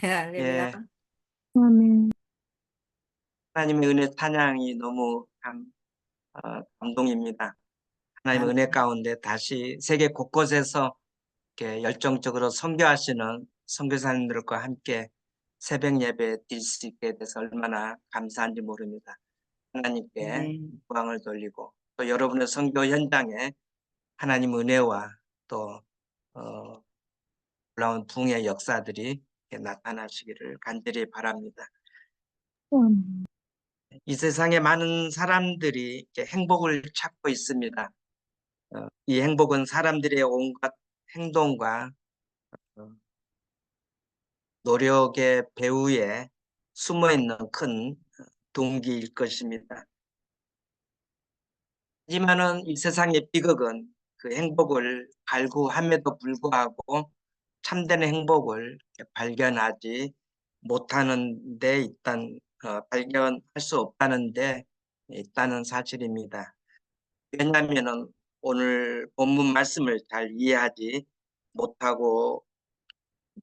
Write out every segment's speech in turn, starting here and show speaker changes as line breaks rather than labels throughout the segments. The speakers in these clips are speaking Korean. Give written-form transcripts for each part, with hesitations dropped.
할렐루야.
예,
아멘.
하나님의 은혜 찬양이 너무 감동입니다. 하나님의 은혜
아멘.
가운데 다시 세계 곳곳에서 이렇게 열정적으로 선교하시는 선교사님들과 함께 새벽 예배 드릴 수 있게 돼서 얼마나 감사한지 모릅니다. 하나님께
아멘.
영광을 돌리고 또 여러분의 선교 현장에 하나님 은혜와 또 어, 놀라운 붕의 역사들이 이렇게 나타나시기를 간절히 바랍니다.
아멘.
이 세상에 많은 사람들이 이제 행복을 찾고 있습니다. 이 행복은 사람들의 온갖 행동과 어, 노력의 배후에 숨어 있는 큰 동기일 것입니다. 하지만은 이 세상의 비극은 그 행복을 갈구함에도 불구하고 참된 행복을 발견하지 못하는 데 발견할 수 없다는 데 있다는 사실입니다. 왜냐하면은 오늘 본문 말씀을 잘 이해하지 못하고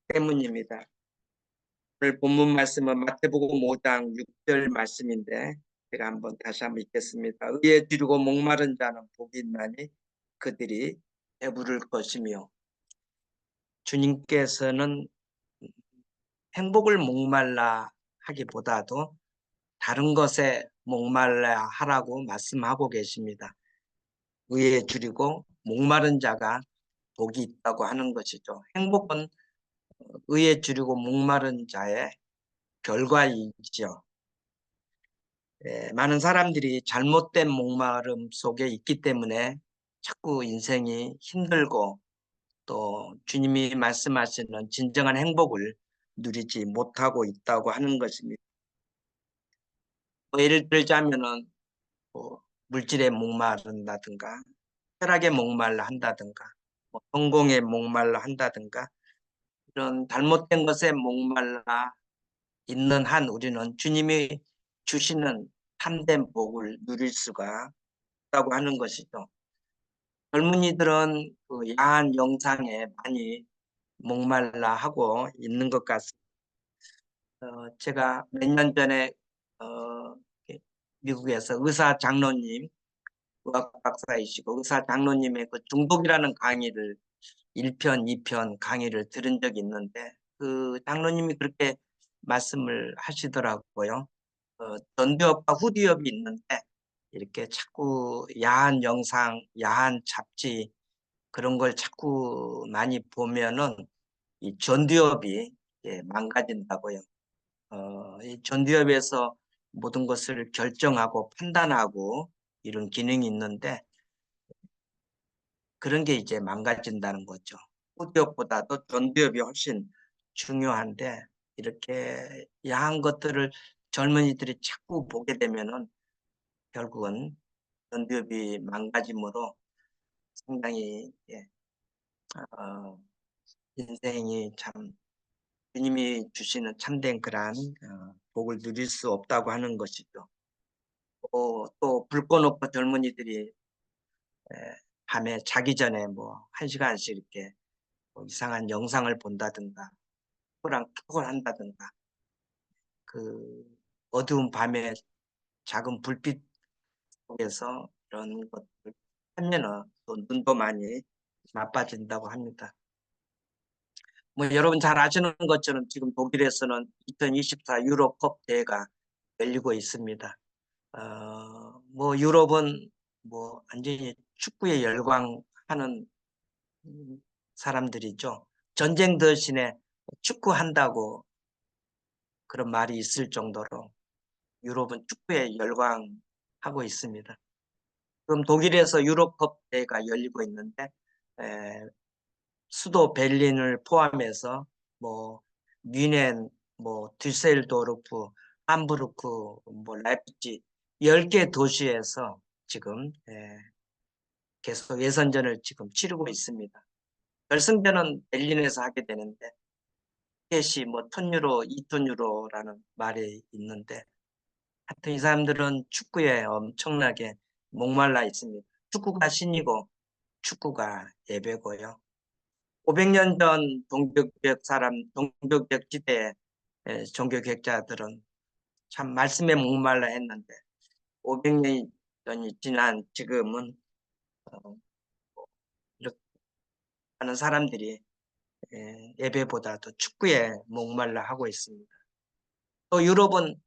때문입니다. 오늘 본문 말씀은 마태복음 5장 6절 말씀인데 제가 다시 한번 읽겠습니다. 의에 주리고 목마른 자는 복이 있나니 그들이 배부를 것이며, 주님께서는 행복을 목말라 하기보다도 다른 것에 목말라 하라고 말씀하고 계십니다. 의에 주리고 목마른 자가 복이 있다고 하는 것이죠. 행복은 의에 주리고 목마른 자의 결과이지요. 많은 사람들이 잘못된 목마름 속에 있기 때문에 자꾸 인생이 힘들고 또 주님이 말씀하시는 진정한 행복을 누리지 못하고 있다고 하는 것입니다. 예를 들자면은 물질에 목마른다든가 쾌락에 목말라 한다든가 성공에 목말라 한다든가 이런 잘못된 것에 목말라 있는 한 우리는 주님이 주시는 참된 복을 누릴 수가 없다고 하는 것이죠. 젊은이들은 그 야한 영상에 많이 목말라 하고 있는 것 같습니다. 제가 몇 년 전에 미국에서 의사 장로님, 의학 박사이시고 의사 장로님의 그 중독이라는 강의를 1편, 2편 강의를 들은 적이 있는데 그 장로님이 그렇게 말씀을 하시더라고요. 전두엽과 후두엽이 있는데 이렇게 자꾸 야한 영상, 야한 잡지 그런 걸 자꾸 많이 보면은 이 전두엽이 망가진다고요. 이 전두엽에서 모든 것을 결정하고 판단하고 이런 기능이 있는데 그런 게 이제 망가진다는 거죠. 후두엽보다도 전두엽이 훨씬 중요한데 이렇게 야한 것들을 젊은이들이 자꾸 보게 되면은 결국은 전두엽이 망가짐으로 상당히 어, 인생이 참 주님이 주시는 참된 그러한 복을 누릴 수 없다고 하는 것이죠. 또 불 꺼놓고 젊은이들이 밤에 자기 전에 뭐 1시간씩 이렇게 뭐 이상한 영상을 본다든가 톡을 한다든가 그 어두운 밤에 작은 불빛 속에서 이런 것들 하면은 또 눈도 많이 나빠진다고 합니다. 뭐 여러분 잘 아시는 것처럼 지금 독일에서는 2024 유로컵 대회가 열리고 있습니다. 뭐 유럽은 뭐 완전히 축구에 열광하는 사람들이죠. 전쟁 대신에 축구한다고 그런 말이 있을 정도로 유럽은 축구에 열광하고 있습니다. 그럼 독일에서 유로컵 대회가 열리고 있는데 수도 베를린을 포함해서 뭐 뮌헨, 뭐 düsseldorf, 함부르크, 뭐 라이프치 10개 도시에서 지금 계속 예선전을 지금 치르고 있습니다. 결승전은 베를린에서 하게 되는데 티켓이 뭐 1000유로, 2000유로라는 말이 있는데 하여튼 이 사람들은 축구에 엄청나게 목말라 있습니다. 축구가 신이고 축구가 예배고요. 500년 전 동족적 시대에 종교개혁자들은 참 말씀에 목말라 했는데 500년이 지난 지금은 이렇게 하는 사람들이 예배보다 더 축구에 목말라 하고 있습니다. 또 유럽은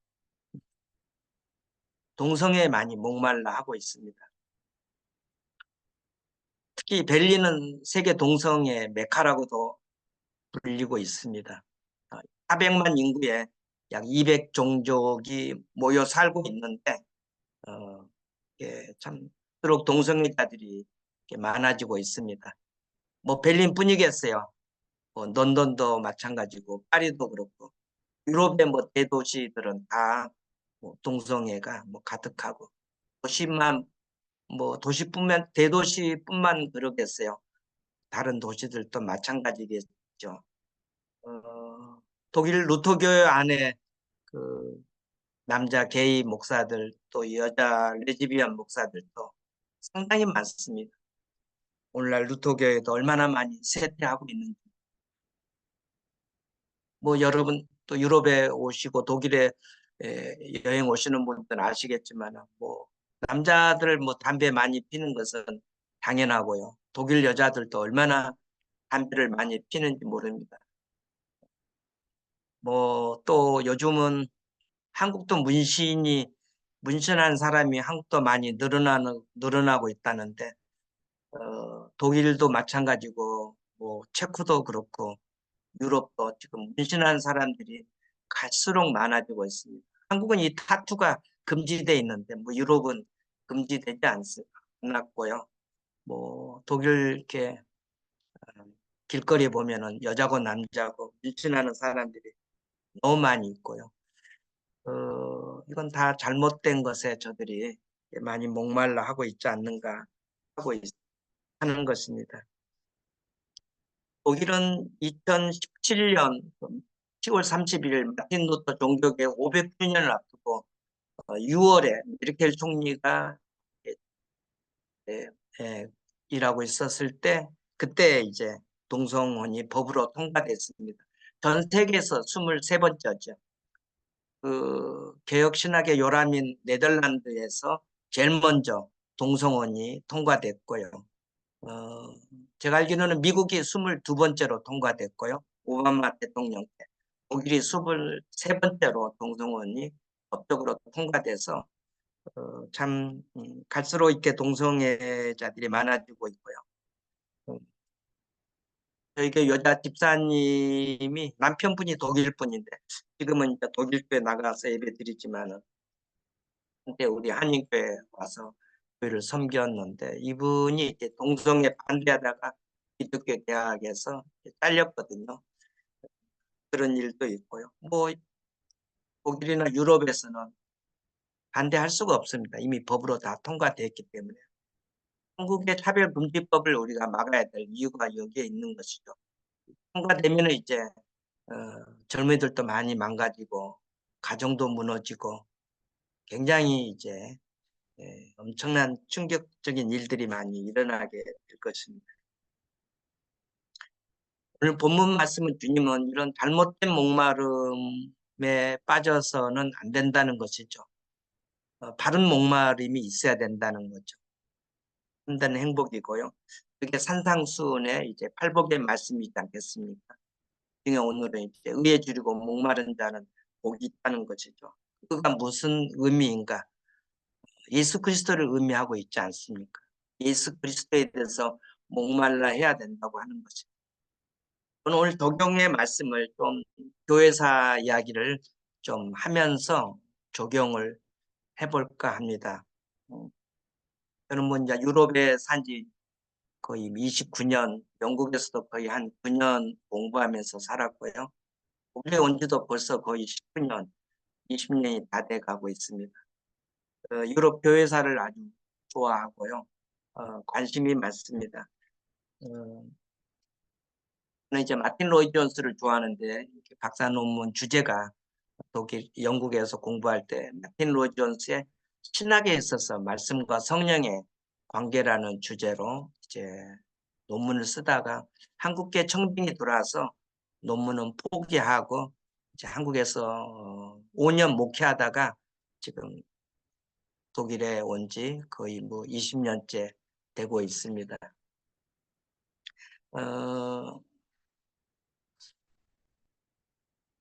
동성애에 많이 목말라 하고 있습니다. 특히 벨린은 세계 동성애 메카라고도 불리고 있습니다. 400만 인구에 약 200종족이 모여 살고 있는데 참 수록 동성애자들이 많아지고 있습니다. 뭐 벨린뿐이겠어요. 뭐 런던도 마찬가지고 파리도 그렇고 유럽의 뭐 대도시들은 다뭐 동성애가 뭐 가득하고 도시만 뭐 도시뿐만 대도시뿐만 그러겠어요. 다른 도시들도 마찬가지겠죠. 독일 루터교회 안에 그 남자 게이 목사들 또 여자 레즈비언 목사들도 상당히 많습니다. 오늘날 루터교회도 얼마나 많이 쇠퇴하고 있는지. 뭐 여러분 또 유럽에 오시고 독일에 여행 오시는 분들은 아시겠지만 뭐 남자들 뭐 담배 많이 피는 것은 당연하고요. 독일 여자들도 얼마나 담배를 많이 피는지 모릅니다. 뭐 또 요즘은 한국도 문신한 사람이 한국도 많이 늘어나고 있다는데 독일도 마찬가지고 뭐 체코도 그렇고 유럽도 지금 문신한 사람들이 갈수록 많아지고 있습니다. 한국은 이 타투가 금지돼 있는데 뭐 유럽은 금지되지 않았고요. 뭐 독일 이렇게 길거리 보면은 여자고 남자고 문신하는 사람들이 너무 많이 있고요. 이건 다 잘못된 것에 저들이 많이 목말라 하고 있지 않는가 하는 것입니다. 독일은 2017년 10월 31일 마틴 루터 종교개혁 500주년을 앞두고 6월에 메르켈 총리가 예, 예, 일하고 있었을 때 그때 이제 동성혼이 법으로 통과됐습니다. 전 세계에서 23번째죠. 그 개혁 신학의 요람인 네덜란드에서 제일 먼저 동성혼이 통과됐고요. 어, 제가 알기로는 미국이 22번째로 통과됐고요. 오바마 대통령 때. 독일이 23번째로 동성혼이 법적으로 통과돼서 참 갈수록 이렇게 동성애자들이 많아지고 있고요. 저희 그 여자 집사님이 남편분이 독일 분인데 지금은 이제 독일교회 나가서 예배 드리지만은 한때 우리 한인교회 와서 교회를 섬겼는데 이분이 이제 동성애 반대하다가 기독교 대학에서 잘렸거든요. 그런 일도 있고요. 뭐 독일이나 유럽에서는 반대할 수가 없습니다. 이미 법으로 다 통과되었기 때문에. 한국의 차별금지법을 우리가 막아야 될 이유가 여기에 있는 것이죠. 통과되면 이제 젊은이들도 많이 망가지고 가정도 무너지고 굉장히 이제 엄청난 충격적인 일들이 많이 일어나게 될 것입니다. 오늘 본문 말씀은 주님은 이런 잘못된 목마름에 빠져서는 안 된다는 것이죠. 바른 목마름이 있어야 된다는 거죠. 한다는 행복이고요. 그게 산상수훈의 이제 팔복의 말씀이지 않겠습니까? 중에 오늘은 이제 의에 줄이고 목마른 자는 복이 있다는 것이죠. 그가 무슨 의미인가? 예수 그리스도를 의미하고 있지 않습니까? 예수 그리스도에 대해서 목말라 해야 된다고 하는 것이죠. 저는 오늘 적용의 말씀을 좀 교회사 이야기를 좀 하면서 적용을 해볼까 합니다. 저는 뭐 이제 유럽에 산지 거의 29년, 영국에서도 거의 한 9년 공부하면서 살았고요. 독일에 온 지도 벌써 거의 19년, 20년이 다 돼가고 있습니다. 유럽 교회사를 아주 좋아하고요. 관심이 많습니다. 저는 이제 마틴 로이드 존스를 좋아하는데 박사 논문 주제가 독일, 영국에서 공부할 때 마틴 로이드 존스의 신학에 있어서 말씀과 성령의 관계라는 주제로 이제 논문을 쓰다가 한국계 청빙이 들어와서 논문은 포기하고 이제 한국에서 5년 목회하다가 지금 독일에 온 지 거의 뭐 20년째 되고 있습니다. 어,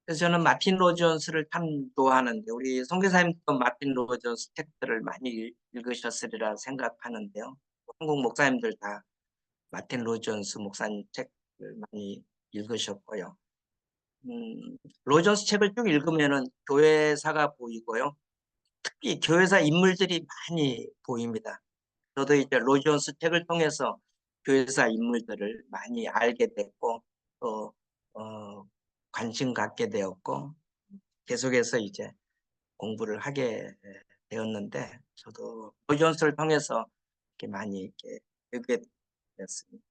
그래서 저는 마틴 로존스를 참 좋아하는데 우리 선교사님도 마틴 로존스 책들을 많이 읽으셨으리라 생각하는데요. 한국 목사님들 다 마틴 로존스 목사님 책을 많이 읽으셨고요. 로존스 책을 쭉 읽으면은 교회사가 보이고요. 특히 교회사 인물들이 많이 보입니다. 저도 이제 로존스 책을 통해서 교회사 인물들을 많이 알게 됐고 또 관심 갖게 되었고 계속해서 이제 공부를 하게 되었는데 저도 로존스를 통해서 이렇게 많이 이렇게 배우게 됐습니다.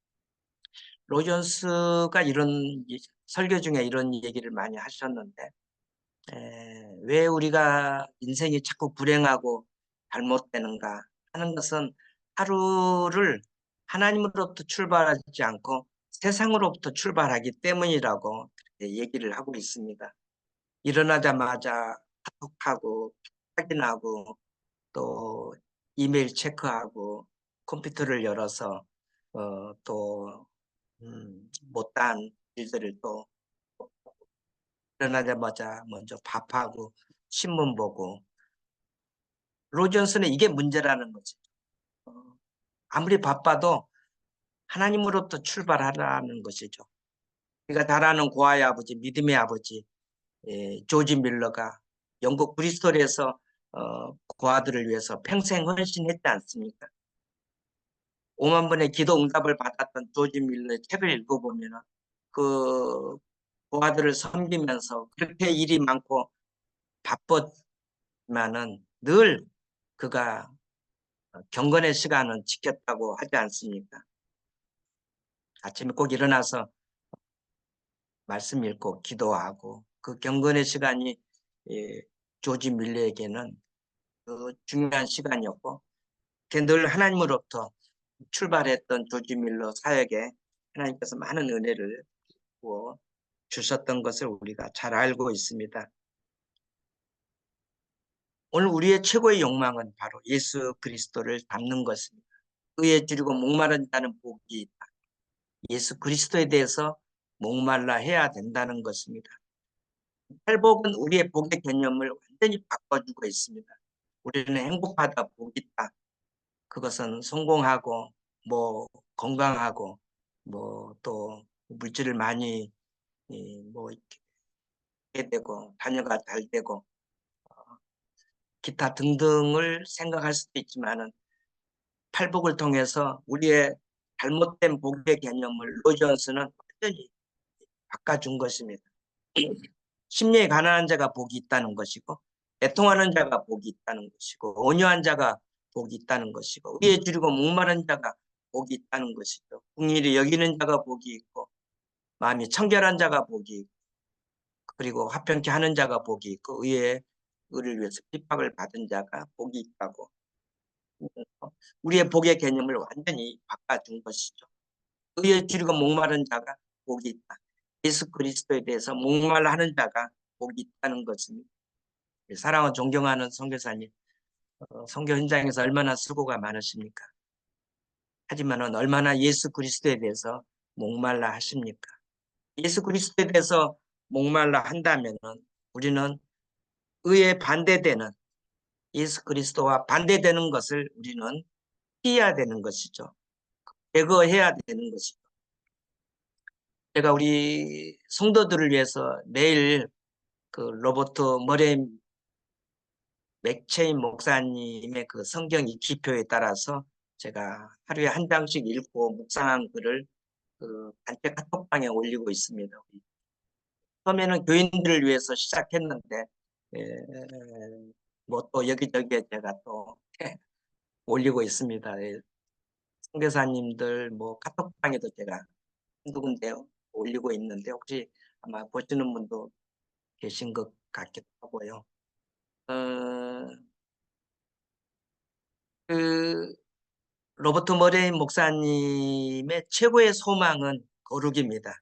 로존스가 이런 설교 중에 이런 얘기를 많이 하셨는데 왜 우리가 인생이 자꾸 불행하고 잘못되는가 하는 것은 하루를 하나님으로부터 출발하지 않고 세상으로부터 출발하기 때문이라고 얘기를 하고 있습니다. 일어나자마자 카톡하고 확인하고 또 이메일 체크하고 컴퓨터를 열어서 또 못다한 일들을 또 일어나자마자 먼저 밥하고 신문 보고 로존스는 이게 문제라는 거지. 아무리 바빠도 하나님으로부터 출발하라는 것이죠. 우리가 잘 아는 고아의 아버지, 믿음의 아버지 조지 밀러가 영국 브리스톨에서 고아들을 위해서 평생 헌신했지 않습니까? 5만 번의 기도 응답을 받았던 조지 밀러의 책을 읽어보면 그 고아들을 섬기면서 그렇게 일이 많고 바빴지만은 늘 그가 경건의 시간은 지켰다고 하지 않습니까? 아침에 꼭 일어나서 말씀 읽고 기도하고 그 경건의 시간이 조지 밀러에게는 그 중요한 시간이었고 늘 하나님으로부터 출발했던 조지 밀러 사역에 하나님께서 많은 은혜를 부어 주셨던 것을 우리가 잘 알고 있습니다. 오늘 우리의 최고의 욕망은 바로 예수 그리스도를 닮는 것입니다. 의에 줄이고 목마른 자는 복이 있다. 예수 그리스도에 대해서 목말라 해야 된다는 것입니다. 팔복은 우리의 복의 개념을 완전히 바꿔주고 있습니다. 우리는 행복하다, 복이 있다. 그것은 성공하고 뭐 건강하고 뭐 또 물질을 많이 뭐 있게 되고 자녀가 잘 되고 기타 등등을 생각할 수도 있지만은 팔복을 통해서 우리의 잘못된 복의 개념을 로존스는 완전히 바꿔준 것입니다. 심령이 가난한 자가 복이 있다는 것이고 애통하는 자가 복이 있다는 것이고 온유한 자가 복이 있다는 것이고 의에 줄이고 목마른 자가 복이 있다는 것이죠. 궁일이 여기는 자가 복이 있고 마음이 청결한 자가 복이 있고 그리고 화평케 하는 자가 복이 있고 의의 의를 위해서 핍박을 받은 자가 복이 있다고 우리의 복의 개념을 완전히 바꿔준 것이죠. 의에 줄이고 목마른 자가 복이 있다. 예수 그리스도에 대해서 목말라 하는 자가 복이 있다는 것입니다. 사랑하고 존경하는 선교사님, 선교 현장에서 얼마나 수고가 많으십니까? 하지만 얼마나 예수 그리스도에 대해서 목말라 하십니까? 예수 그리스도에 대해서 목말라 한다면 우리는 의에 반대되는 예수 그리스도와 반대되는 것을 우리는 피해야 되는 것이죠. 제거해야 되는 것이죠. 제가 우리 성도들을 위해서 내일 그 로버트 머레이 맥체인 목사님의 그 성경 읽기표에 따라서 제가 하루에 한 장씩 읽고 묵상한 글을 그 단체 카톡방에 올리고 있습니다. 처음에는 교인들을 위해서 시작했는데 뭐 또 여기저기에 제가 또 올리고 있습니다. 선교사님들 뭐 카톡방에도 제가 한두 군데 올리고 있는데 혹시 아마 보시는 분도 계신 것 같기도 하고요. 그 로버트 머레이 목사님의 최고의 소망은 거룩입니다.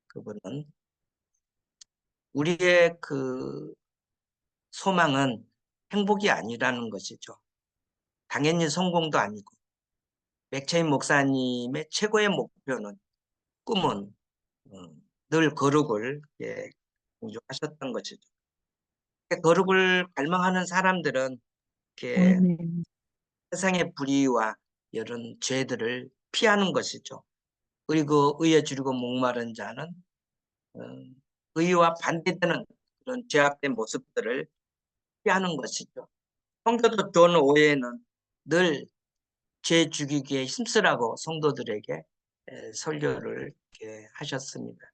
그분은 우리의 그 소망은 행복이 아니라는 것이죠. 당연히 성공도 아니고 맥체인 목사님의 최고의 목표는 꿈은 늘 거룩을 강조하셨던 것이죠. 거룩을 갈망하는 사람들은 이렇게
아멘.
세상의 불의와 이런 죄들을 피하는 것이죠. 그리고 의에 주리고 목마른 자는 어, 의와 반대되는 그런 죄악된 모습들을 피하는 것이죠. 성도도 존 오웨는 늘 죄 죽이기에 힘쓰라고 성도들에게 설교를 이렇게 하셨습니다.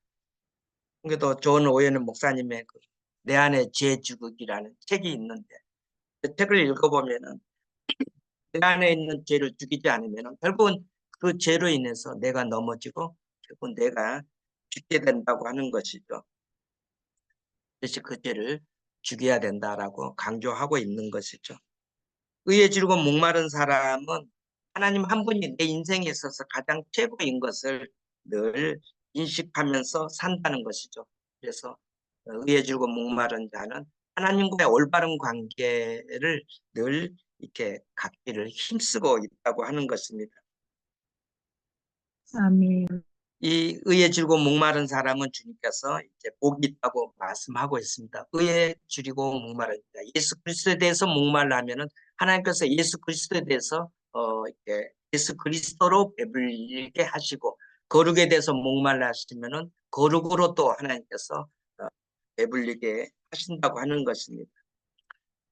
성도도 존 오웨는 목사님의 내 안에 죄 죽이기라는 책이 있는데 그 책을 읽어보면은 내 안에 있는 죄를 죽이지 않으면 결국은 그 죄로 인해서 내가 넘어지고 결국 내가 죽게 된다고 하는 것이죠. 그래서 그 죄를 죽여야 된다라고 강조하고 있는 것이죠. 의에 지르고 목마른 사람은 하나님 한 분이 내 인생에 있어서 가장 최고인 것을 늘 인식하면서 산다는 것이죠. 그래서 의에 지르고 목마른 자는 하나님과의 올바른 관계를 늘 이렇게 갖기를 힘쓰고 있다고 하는 것입니다.
아멘.
이 의에 줄고 목마른 사람은 주님께서 이제 복이 있다고 말씀하고 있습니다. 의에 줄이고 목마른 자, 예수 그리스도에 대해서 목말라면은 하나님께서 예수 그리스도에 대해서 이렇게 예수 그리스도로 배불리게 하시고 거룩에 대해서 목말라 하시면은 거룩으로 또 하나님께서 배불리게 하신다고 하는 것입니다.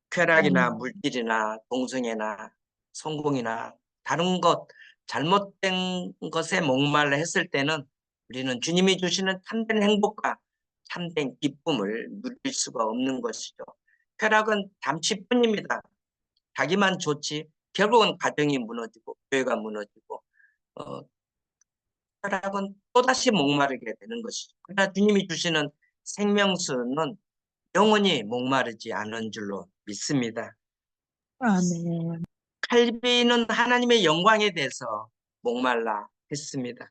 쾌락이나
아멘.
물질이나 동성애나 성공이나 다른 것, 잘못된 것에 목말라 했을 때는 우리는 주님이 주시는 참된 행복과 참된 기쁨을 누릴 수가 없는 것이죠. 쾌락은 잠시뿐입니다. 자기만 좋지 결국은 가정이 무너지고 교회가 무너지고 어, 쾌락은 또다시 목마르게 되는 것이죠. 그러나 주님이 주시는 생명수는 영원히 목마르지 않은 줄로 믿습니다.
아멘.
칼빈은 하나님의 영광에 대해서 목말라 했습니다.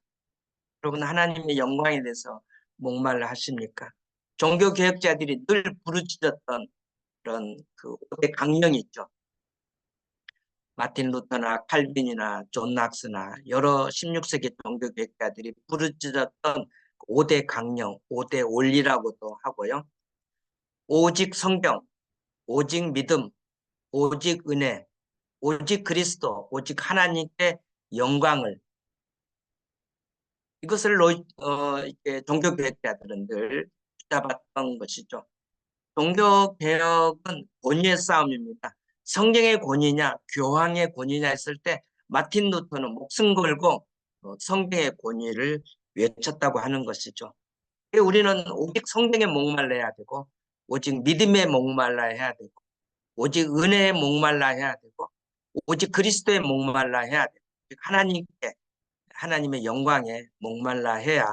여러분 하나님의 영광에 대해서 목말라 하십니까? 종교 개혁자들이 늘 부르짖었던 그런 그 5대 강령이 있죠. 마틴 루터나 칼빈이나 존 낙스나 여러 16세기 종교 개혁자들이 부르짖었던 5대 강령, 5대 원리라고도 하고요. 오직 성경, 오직 믿음, 오직 은혜, 오직 그리스도, 오직 하나님께 영광을 이것을 이렇게 종교개혁자들은 늘 붙잡았던 것이죠. 종교개혁은 권위의 싸움입니다. 성경의 권위냐 교황의 권위냐 했을 때 마틴 루터는 목숨 걸고 성경의 권위를 외쳤다고 하는 것이죠. 우리는 오직 성경에 목말라야 되고 오직 믿음에 목말라야 해야 되고 오직 은혜에 목말라야 되고 오직 그리스도에 목말라야 되고 하나님께 하나님의 영광에 목말라 해야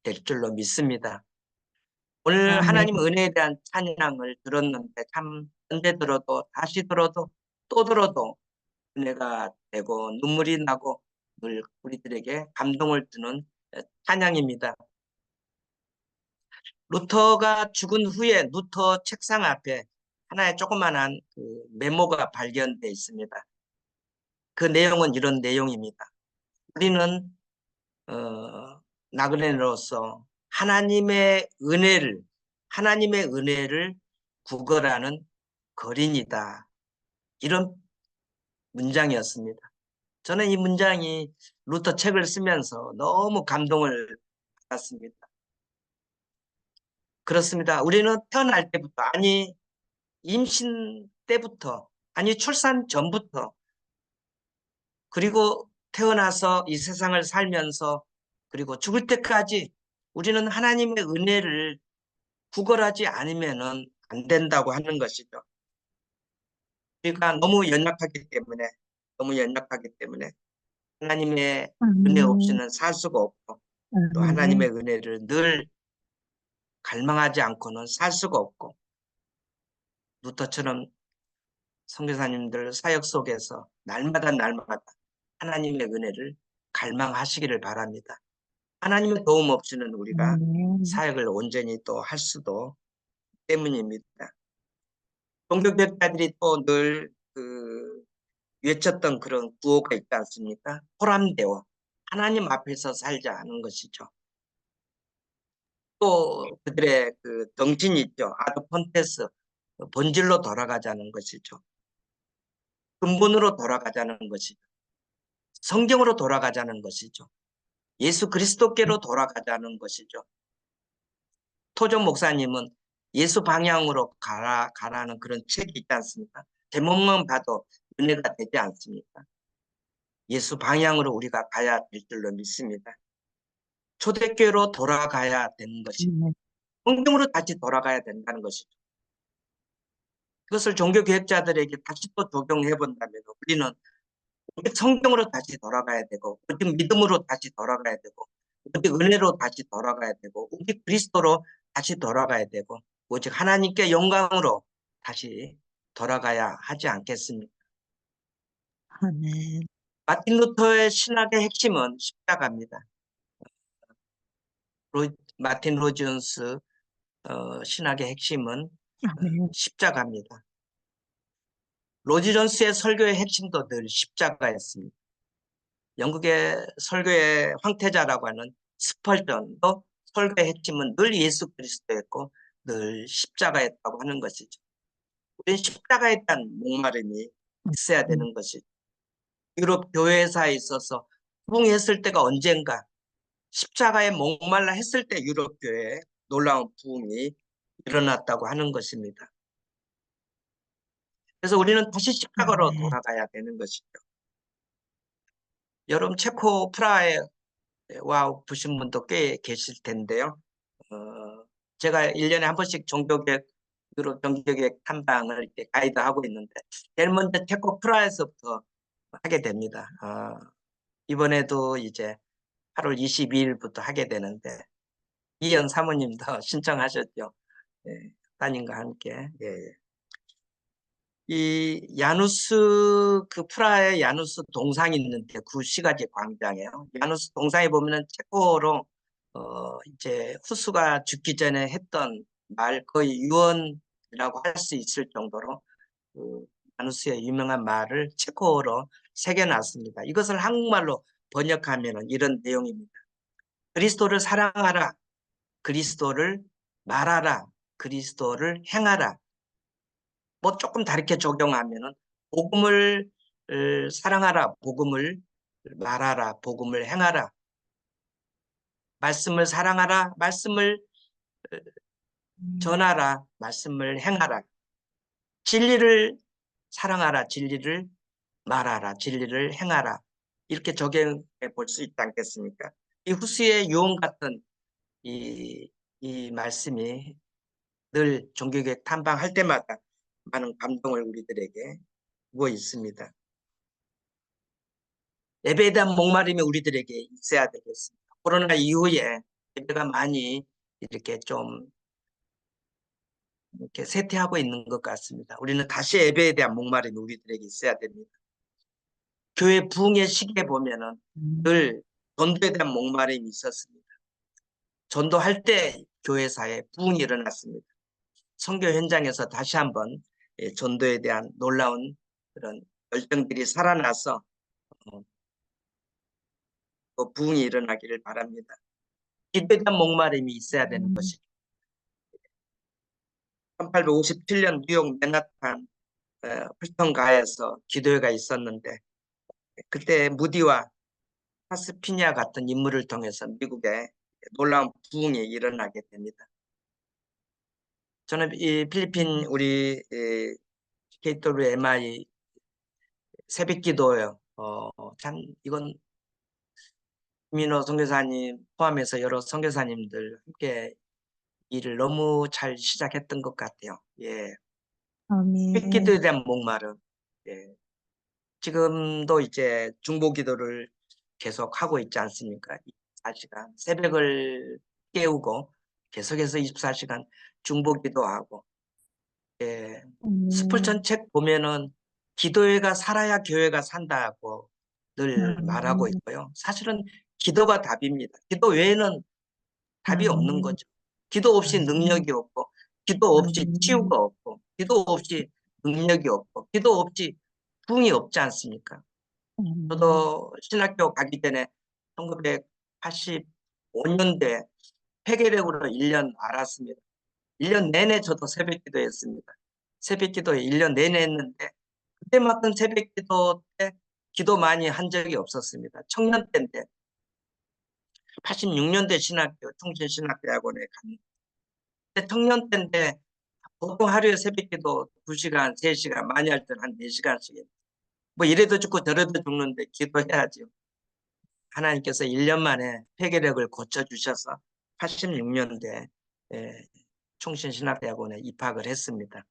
될 줄로 믿습니다. 오늘
아멘.
하나님 은혜에 대한 찬양을 들었는데 참 언제 들어도 다시 들어도 또 들어도 은혜가 되고 눈물이 나고 늘 우리들에게 감동을 주는 찬양입니다. 루터가 죽은 후에 루터 책상 앞에 하나의 조그만한 그 메모가 발견돼 있습니다. 그 내용은 이런 내용입니다. 우리는 나그네로서 하나님의 은혜를 구걸하는 거린이다. 이런 문장이었습니다. 저는 이 문장이 루터 책을 쓰면서 너무 감동을 받았습니다. 그렇습니다. 우리는 태어날 때부터, 아니, 임신 때부터, 아니, 출산 전부터, 그리고 태어나서 이 세상을 살면서, 그리고 죽을 때까지 우리는 하나님의 은혜를 구걸하지 않으면 안 된다고 하는 것이죠. 우리가 너무 연약하기 때문에 하나님의 은혜
아멘.
없이는 살 수가 없고 또
아멘.
하나님의 은혜를 늘 갈망하지 않고는 살 수가 없고 루터처럼 선교사님들 사역 속에서 날마다 하나님의 은혜를 갈망하시기를 바랍니다. 하나님의 도움 없이는 우리가
아멘.
사역을 온전히 또 할 수도 때문입니다. 종교개혁자들이 또 늘 외쳤던 그런 구호가 있지 않습니까? 호람되어 하나님 앞에서 살자 하는 것이죠. 또 그들의 그 정신이 있죠. 아드폰테스, 본질로 돌아가자는 것이죠. 근본으로 돌아가자는 것이죠. 성경으로 돌아가자는 것이죠. 예수 그리스도께로 돌아가자는 것이죠. 토종 목사님은 예수 방향으로 가라는 그런 책이 있지 않습니까? 제목만 봐도 은혜가 되지 않습니까? 예수 방향으로 우리가 가야 될 줄로 믿습니다. 초대교회로 돌아가야 되는 것이죠.
아멘.
성경으로 다시 돌아가야 된다는 것이죠. 그것을 종교개혁자들에게 다시 또 적용해 본다면 우리는 오직 성경으로 다시 돌아가야 되고, 오직 믿음으로 다시 돌아가야 되고, 오직 은혜로 다시 돌아가야 되고, 오직 그리스도로 다시 돌아가야 되고, 오직 하나님께 영광으로 다시 돌아가야 하지 않겠습니까?
아멘.
마틴 루터의 신학의 핵심은 십자가입니다. 마틴 로준스 신학의 핵심은
아멘.
십자가입니다. 로지 존스의 설교의 핵심도 늘 십자가였습니다. 영국의 설교의 황태자라고 하는 스펄전도 설교의 핵심은 늘 예수 그리스도였고 늘 십자가였다고 하는 것이죠. 우리는 십자가에 대한 목마름이 있어야 되는 것이죠. 유럽 교회사에 있어서 부흥했을 때가 언젠가 십자가에 목말라 했을 때 유럽 교회에 놀라운 부흥이 일어났다고 하는 것입니다. 그래서 우리는 다시 십자가로
아멘.
돌아가야 되는 것이죠. 여러분 체코 프라하에 와 보신 분도 꽤 계실 텐데요. 제가 1년에 한 번씩 종교개혁, 유럽 종교개혁 탐방을 이렇게 가이드하고 있는데 제일 먼저 체코 프라하에서부터 하게 됩니다. 이번에도 이제 8월 22일부터 하게 되는데 이현 사모님도 신청하셨죠. 예, 따님과 함께. 예. 이 야누스 그 프라하에 야누스 동상이 있는데 구시가지 광장이에요. 야누스 동상에 보면은 체코로 이제 후스가 죽기 전에 했던 말 거의 유언이라고 할 수 있을 정도로 그 야누스의 유명한 말을 체코어로 새겨놨습니다. 이것을 한국말로 번역하면은 이런 내용입니다. 그리스도를 사랑하라. 그리스도를 말하라. 그리스도를 행하라. 뭐 조금 다르게 적용하면은 복음을 사랑하라, 복음을 말하라, 복음을 행하라, 말씀을 사랑하라, 말씀을 전하라, 말씀을 행하라, 진리를 사랑하라, 진리를 말하라, 진리를 행하라. 이렇게 적용해 볼 수 있지 않겠습니까? 이 후스의 유언 같은 이 말씀이 늘 종교개혁 탐방할 때마다 많은 감동을 우리들에게 주고 있습니다. 예배에 대한 목마름이 우리들에게 있어야 되겠습니다. 코로나 이후에 예배가 많이 이렇게 좀 이렇게 쇠퇴하고 있는 것 같습니다. 우리는 다시 예배에 대한 목마름이 우리들에게 있어야 됩니다. 교회 부흥의 시기에 보면은 늘 전도에 대한 목마름이 있었습니다. 전도할 때 교회사에 부흥이 일어났습니다. 선교 현장에서 다시 한번 전도에 대한 놀라운 그런 열정들이 살아나서 부흥이 일어나기를 바랍니다. 기도에 대한 목마름이 있어야 되는 것이죠. 1857년 뉴욕 맨하탄 풀턴가에서 기도회가 있었는데 그때 무디와 파스피냐 같은 인물을 통해서 미국에 놀라운 부흥이 일어나게 됩니다. 저는 이 필리핀 우리 KW MI 새벽기도요. 참 이건 민호 선교사님 포함해서 여러 선교사님들 함께 일을 너무 잘 시작했던 것 같아요. 예,
아멘.
새벽기도에 대한 목마름. 예. 지금도 이제 중보기도를 계속 하고 있지 않습니까? 24시간 새벽을 깨우고 계속해서 24시간 중보기도하고 예,
아멘.
스펄전 책 보면은 기도회가 살아야 교회가 산다고 늘 말하고
아멘.
있고요. 사실은 기도가 답입니다. 기도 외에는 답이 없는
아멘.
거죠. 기도 없이
아멘.
능력이 없고 기도 없이
아멘.
치유가 없고, 기도 없이 능력이 없고, 기도 없이 부흥이 없지 않습니까?
아멘.
저도 신학교 가기 전에 1985년도에 폐결핵으로 1년 앓았습니다. 1년 내내 저도 새벽 기도했습니다. 새벽 기도에 1년 내내 했는데 그때만큼 새벽 기도 때 기도 많이 한 적이 없었습니다. 청년 때인데 86년대 신학교 충신신학대학원에 갔는데 청년 때인데 보통 하루에 새벽 기도 2시간, 3시간, 많이 할 때는 한 4시간씩 뭐 이래도 죽고 저래도 죽는데 기도해야죠. 하나님께서 1년 만에 폐결핵을 고쳐주셔서 86년도에 충신신학대학원에 입학을 했습니다.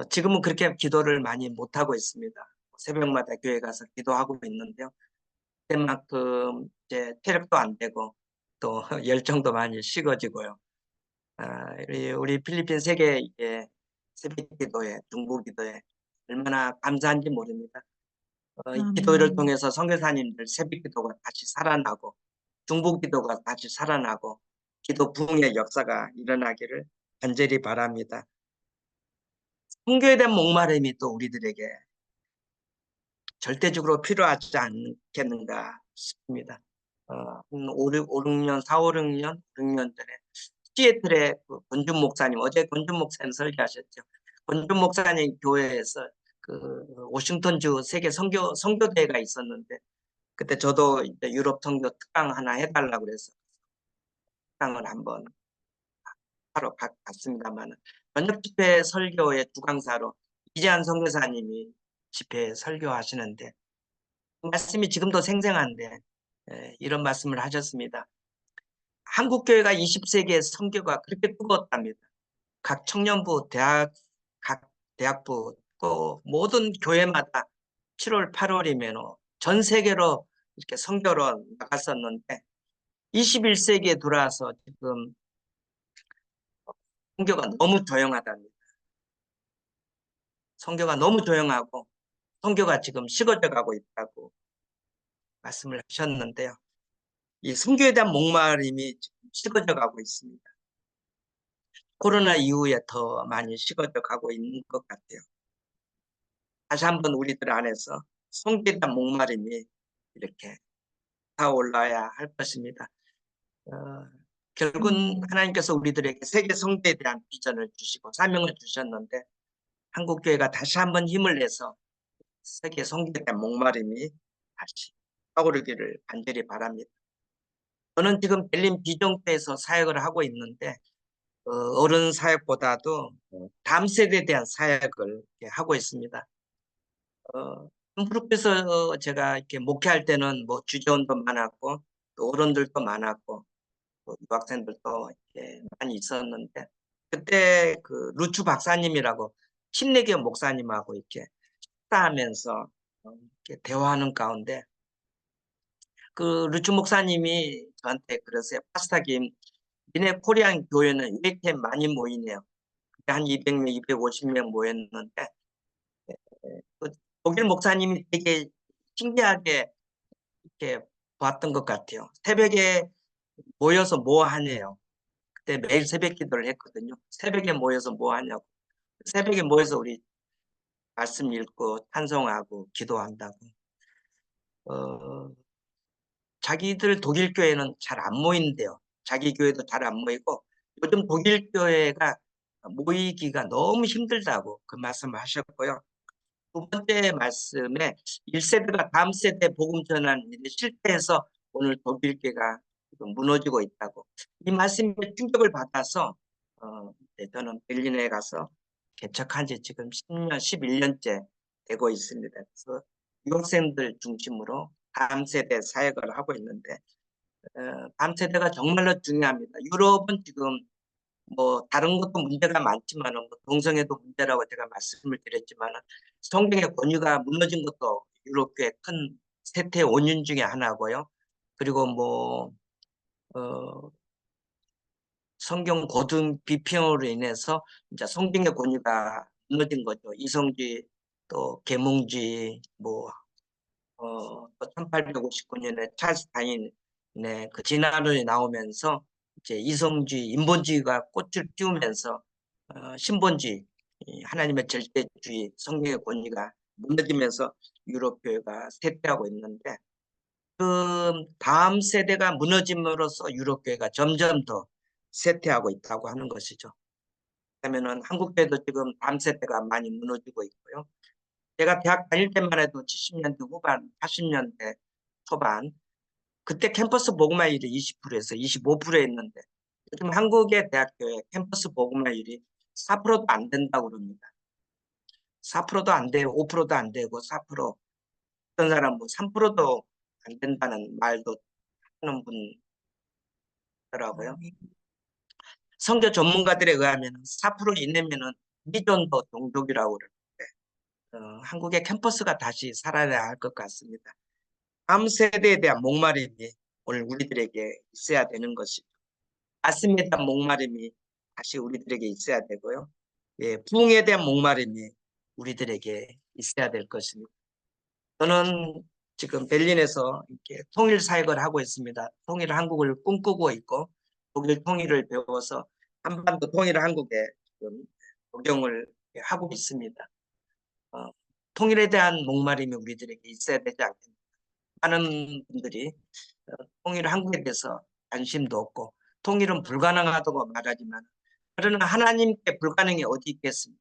지금은 그렇게 기도를 많이 못하고 있습니다. 새벽마다 교회 가서 기도하고 있는데요. 그때만큼 이제 체력도 안 되고 또 열정도 많이 식어지고요. 우리 필리핀 세계 새벽 기도회, 중보 기도회 얼마나 감사한지 모릅니다. 이 기도를
아멘.
통해서 선교사님들 새벽 기도가 다시 살아나고 중보 기도가 다시 살아나고 기도 부흥의 역사가 일어나기를 간절히 바랍니다. 선교에 대한 목마름이 또 우리들에게 절대적으로 필요하지 않겠는가 싶습니다. 한 6년, 4, 5, 6년, 6년 전에 시애틀의 그 권준 목사님, 어제 권준 목사님 설교하셨죠. 권준 목사님 교회에서 그 워싱턴주 세계 선교대회가 있었는데 그때 저도 이제 유럽 선교 특강 하나 해달라고 그래서 특강을 한번 하러 갔습니다만 저녁 집회 설교의 주강사로 이재한 선교사님이 집회 설교하시는데 그 말씀이 지금도 생생한데 이런 말씀을 하셨습니다. 한국 교회가 20세기의 선교가 그렇게 뜨거웠답니다. 각 청년부, 각 대학부, 또 모든 교회마다 7월, 8월이면 전 세계로 이렇게 선교로 나갔었는데 21세기에 들어와서 지금 선교가 너무 조용하답니다. 선교가 너무 조용하고 선교가 지금 식어져 가고 있다고 말씀을 하셨는데요. 이 선교에 대한 목마름이 지금 식어져 가고 있습니다. 코로나 이후에 더 많이 식어져 가고 있는 것 같아요. 다시 한번 우리들 안에서 선교에 대한 목마름이 이렇게 타올라야 할 것입니다. 어, 결국은
아멘.
하나님께서 우리들에게 세계 선교에 대한 비전을 주시고 사명을 주셨는데 한국교회가 다시 한번 힘을 내서 세계 선교에 대한 목마름이 다시 타오르기를 간절히 바랍니다. 저는 지금 벨린 비전교회에서 사역을 하고 있는데 어른 사역보다도 다음 세대에 대한 사역을 하고 있습니다. 홈프로에서 제가 이렇게 목회할 때는 뭐 주재원도 많았고 또 어른들도 많았고 또 유학생들도 이렇게 많이 있었는데 그때 그 루츠 박사님이라고 침례교 목사님하고 이렇게 식사하면서 이렇게 대화하는 가운데 그 루츠 목사님이 저한테 그러세요. 파스타 김, 니네 코리안 교회는 왜 이렇게 많이 모이네요. 한 200명, 250명 모였는데 그 독일 목사님이 되게 신기하게 이렇게 봤던 것 같아요. 새벽에 모여서 뭐 하네요. 그때 매일 새벽 기도를 했거든요. 새벽에 모여서 뭐 하냐고. 새벽에 모여서 우리 말씀 읽고 찬송하고 기도한다고. 어, 자기들 독일 교회는 잘 안 모인대요. 자기 교회도 잘 안 모이고 요즘 독일 교회가 모이기가 너무 힘들다고 그 말씀을 하셨고요. 두 번째 말씀에 1세대가 다음 세대 복음 전환 실패해서 오늘 독일 교회가 무너지고 있다고. 이 말씀에 충격을 받아서 저는 berlin에 가서 개척한 지 지금 10년, 11년째 되고 있습니다. 그래서 유학생들 중심으로 다음 세대 사역을 하고 있는데 다음 세대가 정말로 중요합니다. 유럽은 지금 뭐 다른 것도 문제가 많지만 뭐 동성애도 문제라고 제가 말씀을 드렸지만 성경의 권위가 무너진 것도 유럽교의 큰 세태 원인 중에 하나고요. 그리고 뭐 성경 고등 비평으로 인해서 이제 성경의 권위가 무너진 거죠. 이성주의 또 계몽주의 뭐 1859년에 찰스 다인의 그 진화론이 나오면서 이제 이성주의, 인본주의가 꽃을 피우면서 신본주의, 이 하나님의 절대주의, 성경의 권위가 무너지면서 유럽 교회가 쇠퇴하고 있는데 그 다음 세대가 무너짐으로써 유럽 교회가 점점 더 쇠퇴하고 있다고 하는 것이죠. 그러면은 한국 교회도 지금 다음 세대가 많이 무너지고 있고요. 제가 대학 다닐 때만 해도 70년대 후반, 80년대 초반 그때 캠퍼스 복음화율이 20%에서 25%였는데 요즘 한국의 대학교에 캠퍼스 복음화율이 4%도 안 된다고 그럽니다. 4%도 안 돼요. 5%도 안 되고 4%. 어떤 사람 뭐 3%도 안 된다는 말도 하는 분 있더라고요. 선교 전문가들에 의하면 4% 이내면은 미전도 종족이라고 그러는데 한국의 캠퍼스가 다시 살아야 할 것 같습니다. 다음 세대에 대한 목마름이 오늘 우리들에게 있어야 되는 것이죠. 말씀에 대한 목마름이 다시 우리들에게 있어야 되고요. 예, 부흥에 대한 목마름이 우리들에게 있어야 될 것입니다. 저는 지금 베를린에서 이렇게 통일 사역을 하고 있습니다. 통일 한국을 꿈꾸고 있고 독일 통일을 배워서 한반도 통일 한국에 지금 적용을 하고 있습니다. 통일에 대한 목마름이 우리들에게 있어야 되지 않겠나. 많은 분들이 통일 한국에 대해서 관심도 없고 통일은 불가능하다고 말하지만 그러나 하나님께 불가능이 어디 있겠습니까?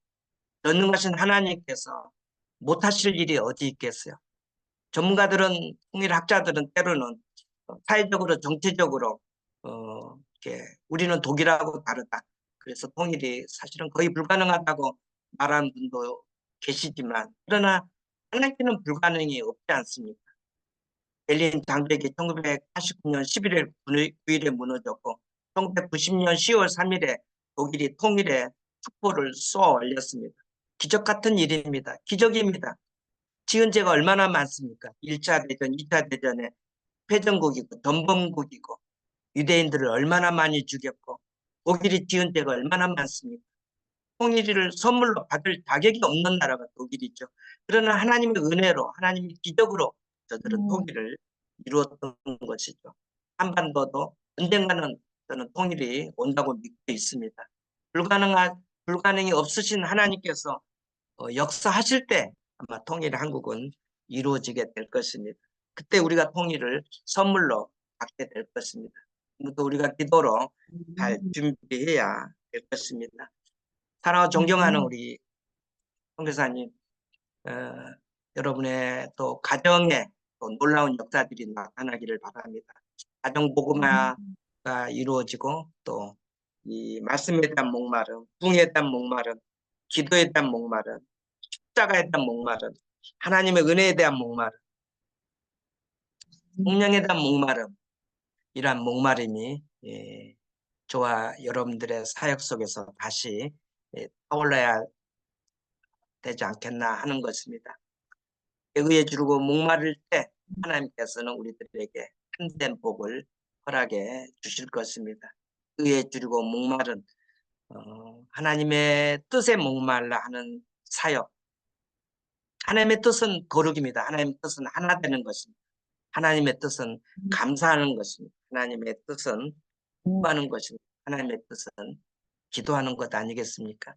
전능하신 하나님께서 못하실 일이 어디 있겠어요? 전문가들은 통일학자들은 때로는 사회적으로 정치적으로 이렇게 우리는 독일하고 다르다. 그래서 통일이 사실은 거의 불가능하다고 말하는 분도 계시지만 그러나 하나님께는 불가능이 없지 않습니까? 베를린 장벽이 1989년 11월 9일에 무너졌고 1990년 10월 3일에 독일이 통일의 촛불을 쏘아 올렸습니다. 기적 같은 일입니다. 기적입니다. 지은 죄가 얼마나 많습니까? 1차 대전, 2차 대전에 패전국이고 전범국이고 유대인들을 얼마나 많이 죽였고 독일이 지은 죄가 얼마나 많습니까? 통일을 선물로 받을 자격이 없는 나라가 독일이죠. 그러나 하나님의 은혜로 하나님의 기적으로 저들은 통일을 이루었던 것이죠. 한반도도 언젠가는 저는 통일이 온다고 믿고 있습니다. 불가능이 없으신 하나님께서 역사하실 때 아마 통일 한국은 이루어지게 될 것입니다. 그때 우리가 통일을 선물로 받게 될 것입니다. 또 우리가 기도로 잘 준비해야 될 것입니다. 사랑하고 존경하는 우리 선교사님, 어, 여러분의 또 가정에 또 놀라운 역사들이 나타나기를 바랍니다. 가정 복음화가 이루어지고 또 이 말씀에 대한 목마름, 부흥에 대한 목마름, 기도에 대한 목마름, 십자가에 대한 목마름, 하나님의 은혜에 대한 목마름, 성령에 대한 목마름, 이러한 목마름이 저와 여러분들의 사역 속에서 다시 떠올라야 되지 않겠나 하는 것입니다. 의에 주르고 목마를 때 하나님께서는 우리들에게 참된 복을 허락해 주실 것입니다. 의에 주르고 목마른 하나님의 뜻에 목말라 하는 사역. 하나님의 뜻은 거룩입니다. 하나님의 뜻은 하나 되는 것입니다. 하나님의 뜻은 감사하는 것입니다. 하나님의 뜻은 구하는 것입니다. 하나님의 뜻은 기도하는 것 아니겠습니까?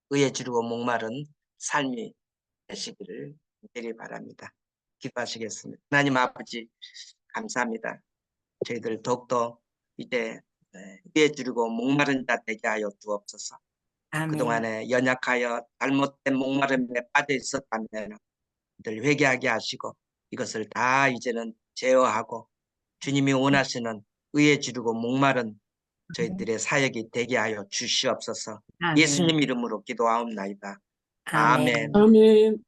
의에 주르고 목마른 삶이 되시기를 간절히 바랍니다. 기도하시겠습니다. 하나님 아버지 감사합니다. 저희들 더욱더 이제 의에 주르고 목마른 자 되게 하여 주옵소서.
아멘.
그동안에 연약하여 잘못된 목마름에 빠져 있었다면 늘 회개하게 하시고 이것을 다 이제는 제어하고 주님이 원하시는 의에 주르고 목마른 저희들의 사역이 되게 하여 주시옵소서.
아멘.
예수님 이름으로 기도하옵나이다.
아멘.
아멘.
아멘.